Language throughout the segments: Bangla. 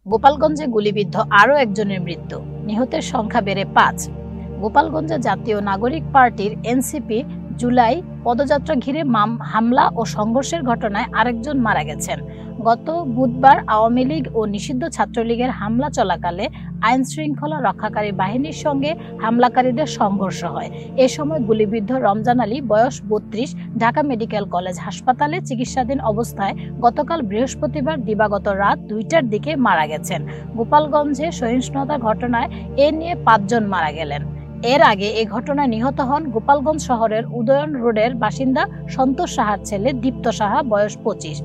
গোপালগঞ্জে গুলিবিদ্ধ আরও একজনের মৃত্যু, নিহতের সংখ্যা বেড়ে ৫। গোপালগঞ্জে জাতীয় নাগরিক পার্টির এনসিপি জুলাই পদযাত্রা ঘিরে হামলা ও সংঘর্ষের ঘটনায় আরেকজন মারা গেছেন। গত বুধবার আওয়ামী লীগ ও নিষিদ্ধ ছাত্রলীগের হামলা চলাকালে আইন শৃঙ্খলা রক্ষাকারী বাহিনীর সঙ্গে হামলাকারীদের সংঘর্ষ হয়। এ সময় গুলিবিদ্ধ রমজান আলী বয়স ৩২ ঢাকা মেডিকেল কলেজ হাসপাতালে চিকিৎসাধীন অবস্থায় গতকাল বৃহস্পতিবার দিবাগত রাত ২টার দিকে মারা গেছেন। গোপালগঞ্জে সহিংসতার ঘটনায় এ নিয়ে ৫ জন মারা গেলেন। এর আগে এ ঘটনায় নিহত হন গোপালগঞ্জ শহরের উদয়ন রোডের বাসিন্দা সন্তোষ সাহার ছেলে দীপ্ত সাহা বয়স ২৫,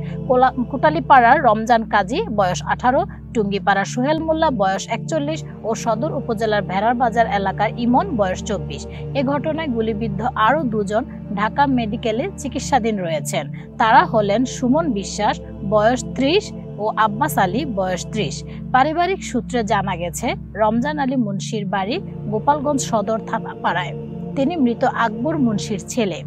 কোটালীপাড়ার রমজান কাজী বয়স ১৮, টুঙ্গিপাড়ার সোহেল মোল্লা বয়স ৪১ ও সদর উপজেলার ভেড়ার বাজার এলাকার ইমন বয়স ২৪। এ ঘটনায় গুলিবিদ্ধ আরও ২ জন ঢাকা মেডিকেলে চিকিৎসাধীন রয়েছেন। তারা হলেন সুমন বিশ্বাস বয়স ৩০ ও আব্বাস আলী বয়স ৩০। পারিবারিক সূত্রে জানা গেছে, রমজান আলী মুন্সির বাড়ি গোপালগঞ্জ সদর থানা পাড়ায়। তিনি মৃত আকবর মুন্সির ছেলে।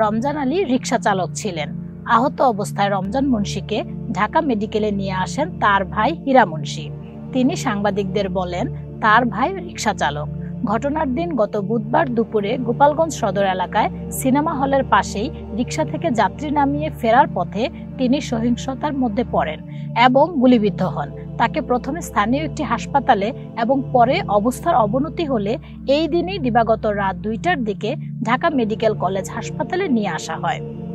রমজান আলী রিকশা চালক ছিলেন। আহত অবস্থায় রমজান মুন্সিকে ঢাকা মেডিকেলে নিয়ে আসেন তার ভাই হীরা মুন্সি। তিনি সাংবাদিকদের বলেন, তার ভাই রিকশা চালক। ঘটনার দিন গত বুধবার দুপুরে গোপালগঞ্জ সদর এলাকায় সিনেমা হলের পাশেই রিকশা থেকে যাত্রী নামিয়ে ফেরার পথে তিনি সহিংসতার মধ্যে পড়েন এবং গুলিবিদ্ধ হন। তাকে প্রথমে স্থানীয় একটি হাসপাতালে এবং পরে অবস্থার অবনতি হলে এই দিনই দিবাগত রাত ২টার দিকে ঢাকা মেডিকেল কলেজ হাসপাতালে নিয়ে আসা হয়।